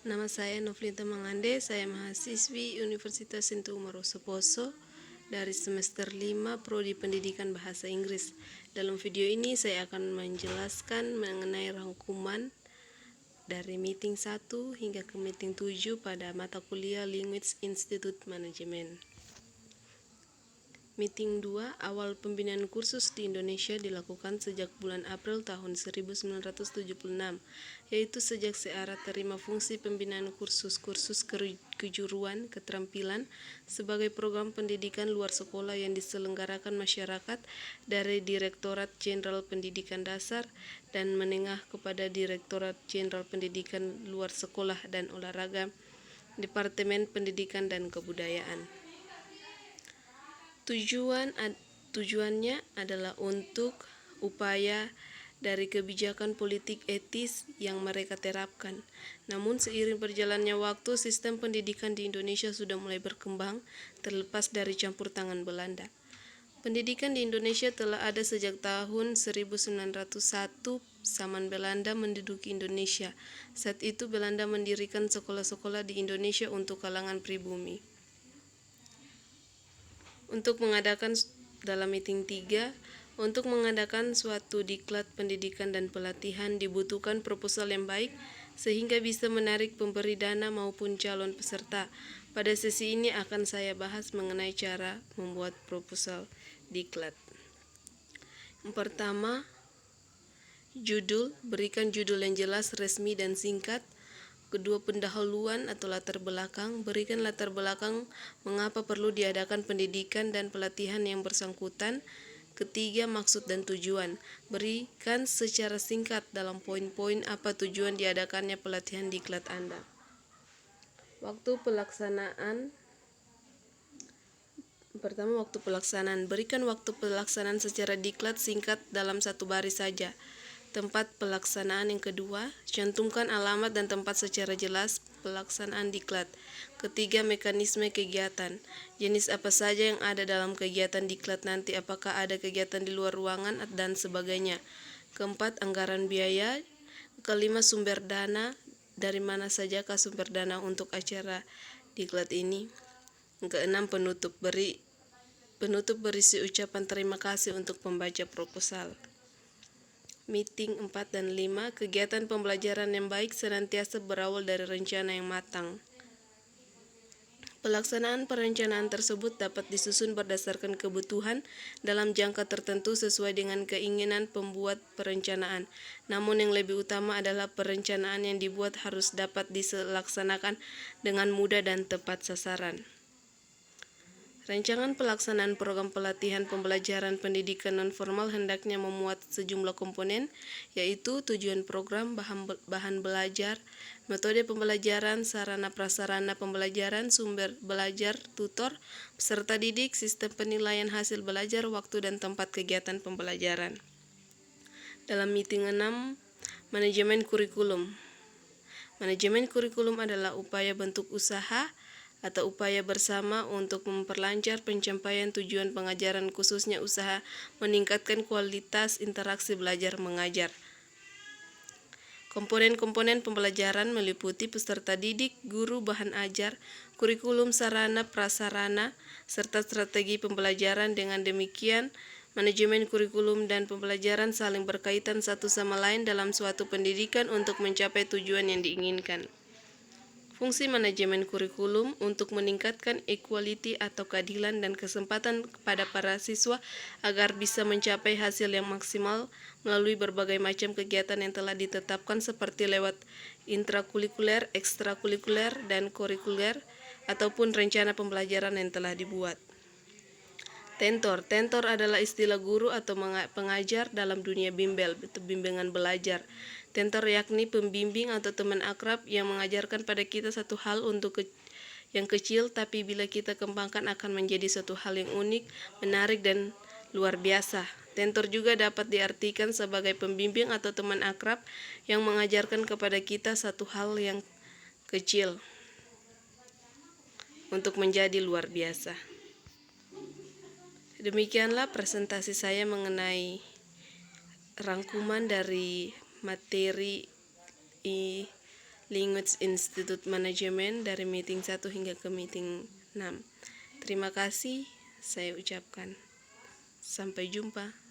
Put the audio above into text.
Nama saya Novlita Mangande, saya mahasiswi Universitas Sintu Umar Poso dari semester 5 Prodi Pendidikan Bahasa Inggris. Dalam video ini saya akan menjelaskan mengenai rangkuman dari meeting 1 hingga ke meeting 7 pada mata kuliah Language Institute Management. Meeting 2, awal pembinaan kursus di Indonesia dilakukan sejak bulan April tahun 1976, yaitu sejak seara terima fungsi pembinaan kursus-kursus kejuruan keterampilan sebagai program pendidikan luar sekolah yang diselenggarakan masyarakat dari Direktorat Jenderal Pendidikan Dasar dan Menengah kepada Direktorat Jenderal Pendidikan Luar Sekolah dan Olahraga, Departemen Pendidikan dan Kebudayaan. Tujuannya adalah untuk upaya dari kebijakan politik etis yang mereka terapkan. Namun seiring berjalannya waktu, sistem pendidikan di Indonesia sudah mulai berkembang terlepas dari campur tangan Belanda. Pendidikan di Indonesia telah ada sejak tahun 1901 zaman Belanda menduduki Indonesia. Saat itu Belanda mendirikan sekolah-sekolah di Indonesia untuk kalangan pribumi. Untuk mengadakan suatu diklat pendidikan dan pelatihan dibutuhkan proposal yang baik sehingga bisa menarik pemberi dana maupun calon peserta. Pada sesi ini akan saya bahas mengenai cara membuat proposal diklat. Yang pertama, judul, berikan judul yang jelas, resmi, dan singkat. Kedua, pendahuluan atau latar belakang, berikan latar belakang mengapa perlu diadakan pendidikan dan pelatihan yang bersangkutan. Ketiga, maksud dan tujuan, berikan secara singkat dalam poin-poin apa tujuan diadakannya pelatihan diklat Anda. Waktu pelaksanaan, pertama, waktu pelaksanaan, berikan waktu pelaksanaan secara diklat singkat dalam satu baris saja. Tempat pelaksanaan yang kedua, cantumkan alamat dan tempat secara jelas pelaksanaan diklat. Ketiga, mekanisme kegiatan. Jenis apa saja yang ada dalam kegiatan diklat nanti, apakah ada kegiatan di luar ruangan dan sebagainya. Keempat, anggaran biaya. Kelima, sumber dana. Dari mana sajakah sumber dana untuk acara diklat ini. Keenam, penutup berisi ucapan terima kasih untuk pembaca proposal. Meeting 4 dan 5, kegiatan pembelajaran yang baik senantiasa berawal dari rencana yang matang. Pelaksanaan perencanaan tersebut dapat disusun berdasarkan kebutuhan dalam jangka tertentu sesuai dengan keinginan pembuat perencanaan. Namun yang lebih utama adalah perencanaan yang dibuat harus dapat dilaksanakan dengan mudah dan tepat sasaran. Rancangan pelaksanaan program pelatihan pembelajaran pendidikan nonformal hendaknya memuat sejumlah komponen, yaitu tujuan program, bahan belajar, metode pembelajaran, sarana prasarana pembelajaran, sumber belajar, tutor, peserta didik, sistem penilaian hasil belajar, waktu dan tempat kegiatan pembelajaran. Dalam meeting 6, manajemen kurikulum. Manajemen kurikulum adalah upaya bentuk usaha atau upaya bersama untuk memperlancar pencapaian tujuan pengajaran, khususnya usaha meningkatkan kualitas interaksi belajar mengajar. Komponen-komponen pembelajaran meliputi peserta didik, guru, bahan ajar, kurikulum, sarana, prasarana, serta strategi pembelajaran. Dengan demikian, manajemen kurikulum dan pembelajaran saling berkaitan satu sama lain dalam suatu pendidikan untuk mencapai tujuan yang diinginkan. Fungsi manajemen kurikulum untuk meningkatkan equality atau keadilan dan kesempatan kepada para siswa agar bisa mencapai hasil yang maksimal melalui berbagai macam kegiatan yang telah ditetapkan seperti lewat intrakurikuler, ekstrakurikuler, dan kurikuler ataupun rencana pembelajaran yang telah dibuat. Tentor. Tentor adalah istilah guru atau pengajar dalam dunia bimbel, bimbingan belajar. Tentor yakni pembimbing atau teman akrab yang mengajarkan pada kita satu hal untuk yang kecil, tapi bila kita kembangkan akan menjadi satu hal yang unik, menarik, dan luar biasa. Tentor juga dapat diartikan sebagai pembimbing atau teman akrab yang mengajarkan kepada kita satu hal yang kecil untuk menjadi luar biasa. Demikianlah presentasi saya mengenai rangkuman dari materi Language Institute Manajemen dari meeting 1 hingga ke meeting 6. Terima kasih saya ucapkan. Sampai jumpa.